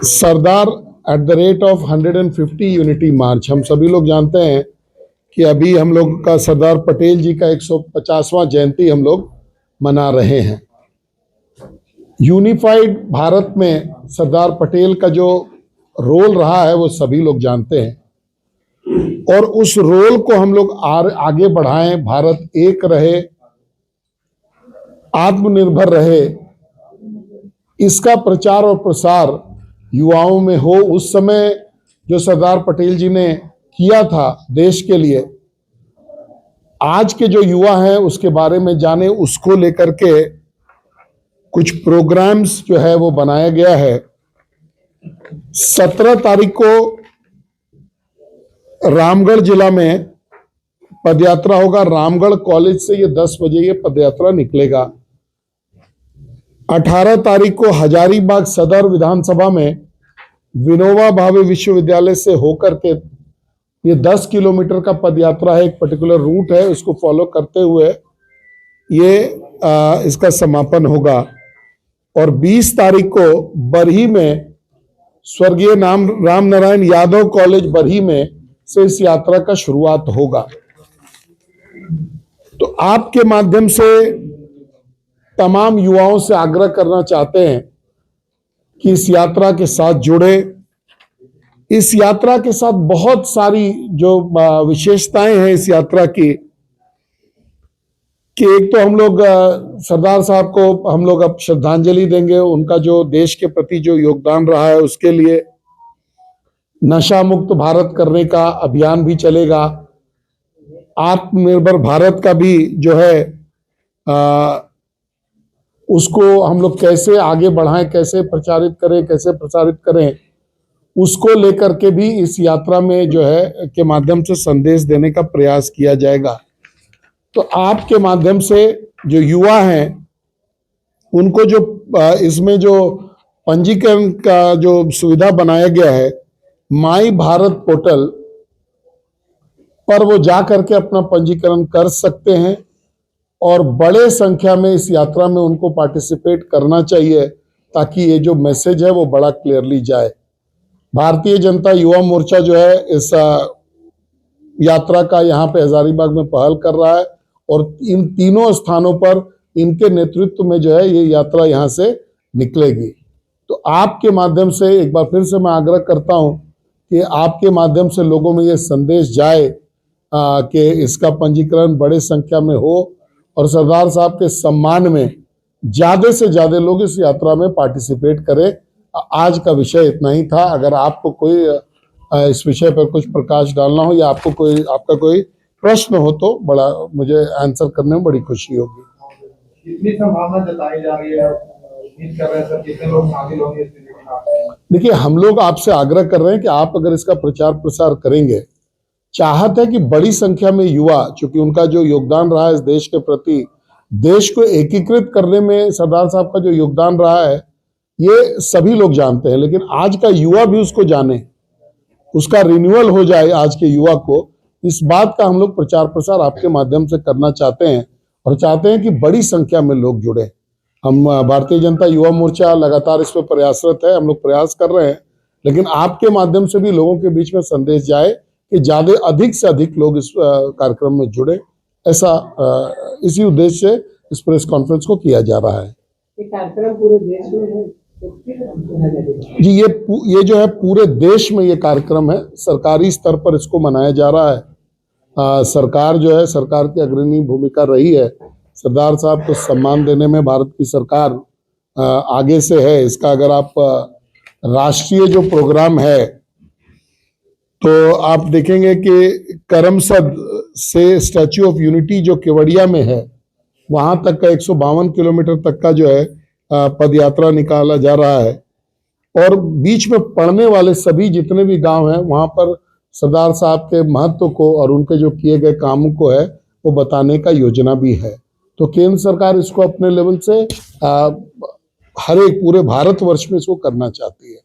Sardar at the rate of 150 unity मार्च, हम सभी लोग जानते हैं कि अभी हम लोग का सरदार पटेल जी का 150वां जयंती हम लोग मना रहे हैं। यूनिफाइड भारत में सरदार पटेल का जो रोल रहा है वो सभी लोग जानते हैं, और उस रोल को हम लोग आगे बढ़ाएं, भारत एक रहे, आत्मनिर्भर रहे, इसका प्रचार और प्रसार युवाओं में हो। उस समय जो सरदार पटेल जी ने किया था देश के लिए, आज के जो युवा हैं उसके बारे में जाने, उसको लेकर के कुछ प्रोग्राम्स जो है वो बनाया गया है। 17 तारीख को रामगढ़ जिला में पदयात्रा होगा। रामगढ़ कॉलेज से ये 10 बजे ये पदयात्रा निकलेगा। 18 तारीख को हजारीबाग सदर विधानसभा में विनोबा भावे विश्वविद्यालय से होकर के ये 10 किलोमीटर का पदयात्रा है, एक पर्टिकुलर रूट है, उसको फॉलो करते हुए ये इसका समापन होगा। और 20 तारीख को बरही में स्वर्गीय राम नारायण यादव कॉलेज बरही में से इस यात्रा का शुरुआत होगा। तो आपके माध्यम से तमाम युवाओं से आग्रह करना चाहते हैं कि इस यात्रा के साथ जुड़े। इस यात्रा के साथ बहुत सारी जो विशेषताएं हैं इस यात्रा की, कि एक तो हम लोग सरदार साहब को हम लोग अब श्रद्धांजलि देंगे, उनका जो देश के प्रति जो योगदान रहा है उसके लिए। नशा मुक्त भारत करने का अभियान भी चलेगा। आत्मनिर्भर भारत का भी जो है उसको हम लोग कैसे आगे बढ़ाएं, कैसे प्रचारित करें, कैसे प्रसारित करें, उसको लेकर के भी इस यात्रा में जो है के माध्यम से संदेश देने का प्रयास किया जाएगा। तो आपके माध्यम से जो युवा हैं उनको जो इसमें जो पंजीकरण का जो सुविधा बनाया गया है, माई भारत पोर्टल पर वो जा करके अपना पंजीकरण कर सकते हैं, और बड़े संख्या में इस यात्रा में उनको पार्टिसिपेट करना चाहिए ताकि ये जो मैसेज है वो बड़ा क्लियरली जाए। भारतीय जनता युवा मोर्चा जो है इस यात्रा का यहाँ पे हजारीबाग में पहल कर रहा है, और इन तीनों स्थानों पर इनके नेतृत्व में जो है ये यात्रा यहाँ से निकलेगी। तो आपके माध्यम से एक बार फिर से मैं आग्रह करता हूँ कि आपके माध्यम से लोगों में ये संदेश जाए कि इसका पंजीकरण बड़े संख्या में हो, और सरदार साहब के सम्मान में ज्यादा से ज्यादा लोग इस यात्रा में पार्टिसिपेट करें। आज का विषय इतना ही था। अगर आपको कोई इस विषय पर कुछ प्रकाश डालना हो या आपका कोई प्रश्न हो तो बड़ा मुझे आंसर करने में बड़ी खुशी होगी। कितनी संभावना जताई जा रही है, उम्मीद कर रहे हैं सर, कितने लोग शामिल होंगे इस में? देखिए, हम लोग आपसे आग्रह कर रहे हैं कि आप अगर इसका प्रचार प्रसार करेंगे, चाहत है कि बड़ी संख्या में युवा, चूंकि उनका जो योगदान रहा है इस देश के प्रति, देश को एकीकृत करने में सरदार साहब का जो योगदान रहा है ये सभी लोग जानते हैं, लेकिन आज का युवा भी उसको जाने, उसका रिन्यूअल हो जाए आज के युवा को। इस बात का हम लोग प्रचार प्रसार आपके माध्यम से करना चाहते हैं, और चाहते हैं कि बड़ी संख्या में लोग जुड़े। हम भारतीय जनता युवा मोर्चा लगातार इस पर प्रयासरत है, हम लोग प्रयास कर रहे हैं, लेकिन आपके माध्यम से भी लोगों के बीच में संदेश जाए कि ज्यादा अधिक से अधिक लोग इस कार्यक्रम में जुड़े। ऐसा इसी उद्देश्य से इस प्रेस कॉन्फ्रेंस को किया जा रहा है। ये कार्यक्रम पूरे देश में है जी, ये जो है पूरे देश में ये कार्यक्रम है, सरकारी स्तर पर इसको मनाया जा रहा है। सरकार जो है, सरकार की अग्रणी भूमिका रही है, सरदार साहब को सम्मान देने में भारत की सरकार आगे से है। इसका अगर आप राष्ट्रीय जो प्रोग्राम है तो आप देखेंगे कि करमसद से स्टैच्यू ऑफ यूनिटी जो केवड़िया में है, वहां तक का 152 किलोमीटर तक का जो है पद यात्रा निकाला जा रहा है, और बीच में पड़ने वाले सभी जितने भी गांव हैं वहां पर सरदार साहब के महत्व को और उनके जो किए गए कामों को है वो बताने का योजना भी है। तो केंद्र सरकार इसको अपने लेवल से हर एक पूरे भारतवर्ष में इसको करना चाहती है।